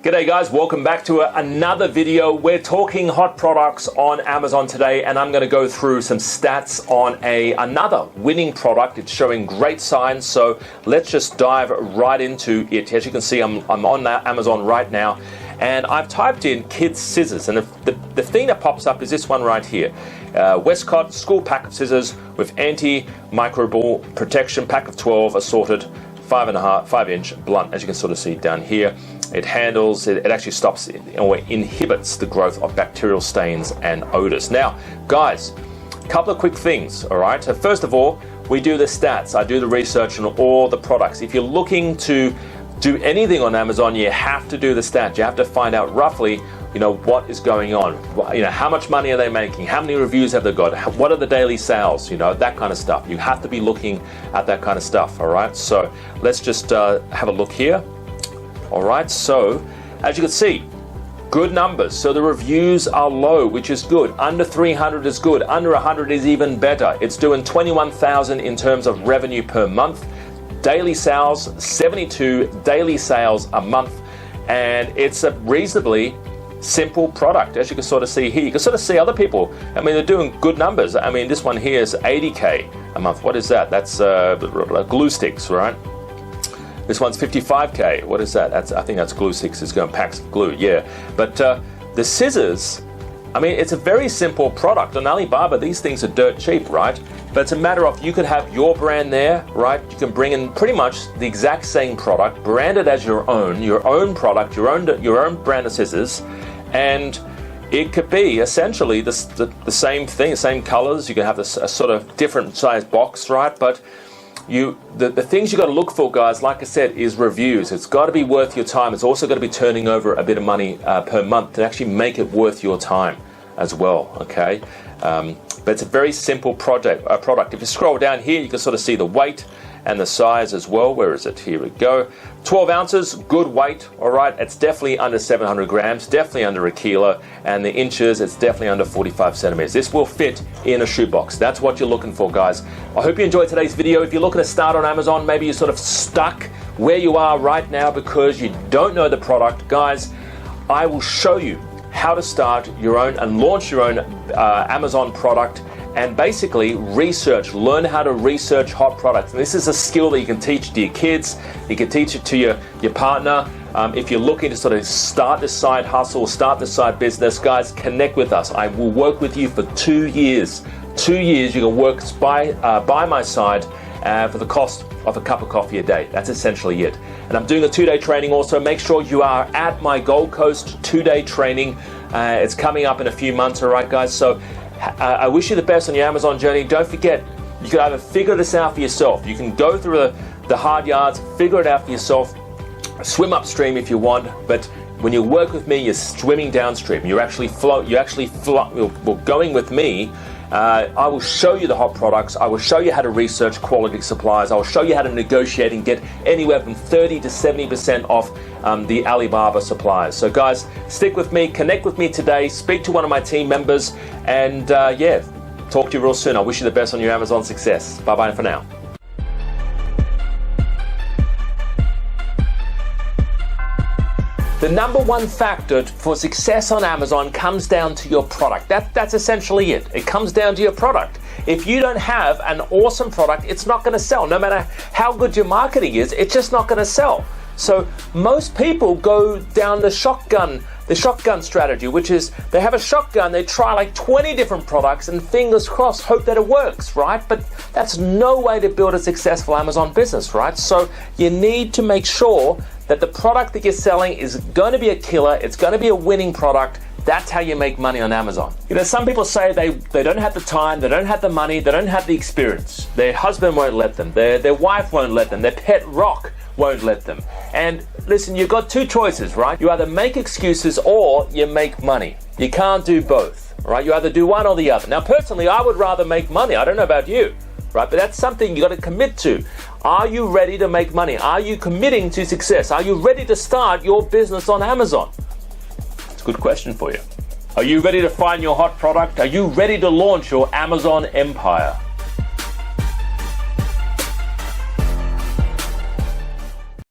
G'day guys, welcome back to another video. We're talking hot products on Amazon today, and I'm going to go through some stats on another winning product. It's showing great signs, so let's just dive right into it. As you can see, I'm on Amazon right now, and I've typed in kids scissors, and the thing that pops up is this one right here. Westcott school pack of scissors with anti-microbial protection, pack of 12, assorted 5.5-inch blunt. As you can sort of see down here, it handles, it actually stops or inhibits the growth of bacterial stains and odors. Now, guys, a couple of quick things, all right? So first of all, we do the stats. I do the research on all the products. If you're looking to do anything on Amazon, you have to do the stats. You have to find out roughly, what is going on. How much money are they making? How many reviews have they got? What are the daily sales? That kind of stuff. You have to be looking at that kind of stuff, all right? So let's just have a look here. All right, so as you can see, good numbers. So the reviews are low, which is good. Under 300 is good. Under 100 is even better. It's doing 21,000 in terms of revenue per month. Daily sales, 72 daily sales a month. And it's a reasonably simple product. As you can sort of see here, you can sort of see other people. They're doing good numbers. This one here is 80K a month. What is that? That's glue sticks, right? This one's 55K. What is that? I think that's glue sticks. It's going packs of glue, yeah. But the scissors, it's a very simple product. On Alibaba, these things are dirt cheap, right? But it's a matter of, you could have your brand there, right? You can bring in pretty much the exact same product, branded as your own product, your own brand of scissors, and it could be essentially the same thing, same colors. You can have a sort of different size box, right? But the things you got to look for, guys, like I said, is reviews. It's got to be worth your time. It's also got to be turning over a bit of money per month to actually make it worth your time as well, okay? But it's a very simple product. If you scroll down here, you can sort of see the weight and the size as well. Where is it? Here we go. 12 ounces, good weight, all right? It's definitely under 700 grams, definitely under a kilo, and the inches, it's definitely under 45 centimeters. This will fit in a shoebox. That's what you're looking for, guys. I hope you enjoyed today's video. If you're looking to start on Amazon, maybe you're sort of stuck where you are right now because you don't know the product, guys, I will show you how to start your own and launch your own Amazon product, and basically learn how to research hot products. And this is a skill that you can teach to your kids, you can teach it to your partner. If you're looking to sort of start this side hustle, start this side business, guys, connect with us. I will work with you for 2 years. 2 years you can work by my side for the cost of a cup of coffee a day. That's essentially it. And I'm doing a 2-day training also. Make sure you are at my Gold Coast 2-day training. It's coming up in a few months, all right, guys? So I wish you the best on your Amazon journey. Don't forget, you can either figure this out for yourself. You can go through the hard yards, figure it out for yourself, swim upstream if you want, but when you work with me, you're swimming downstream. You're actually going with me. I will show you the hot products. I will show you how to research quality suppliers. I will show you how to negotiate and get anywhere from 30 to 70% off the Alibaba suppliers. So guys, stick with me, connect with me today, speak to one of my team members, and talk to you real soon. I wish you the best on your Amazon success. Bye-bye for now. The number one factor for success on Amazon comes down to your product. That's essentially it. It comes down to your product. If you don't have an awesome product, it's not going to sell. No matter how good your marketing is, it's just not going to sell. So most people go down the shotgun strategy, which is they have a shotgun, they try like 20 different products and fingers crossed, hope that it works, right? But that's no way to build a successful Amazon business, right? So you need to make sure that the product that you're selling is going to be a killer, it's going to be a winning product. That's how you make money on Amazon. Some people say they don't have the time, they don't have the money, they don't have the experience. Their husband won't let them, their wife won't let them, their pet rock won't let them. And listen, you've got two choices, right? You either make excuses or you make money. You can't do both, right? You either do one or the other. Now, personally, I would rather make money. I don't know about you, right? But that's something you got to commit to. Are you ready to make money? Are you committing to success? Are you ready to start your business on Amazon? It's a good question for you. Are you ready to find your hot product? Are you ready to launch your Amazon empire?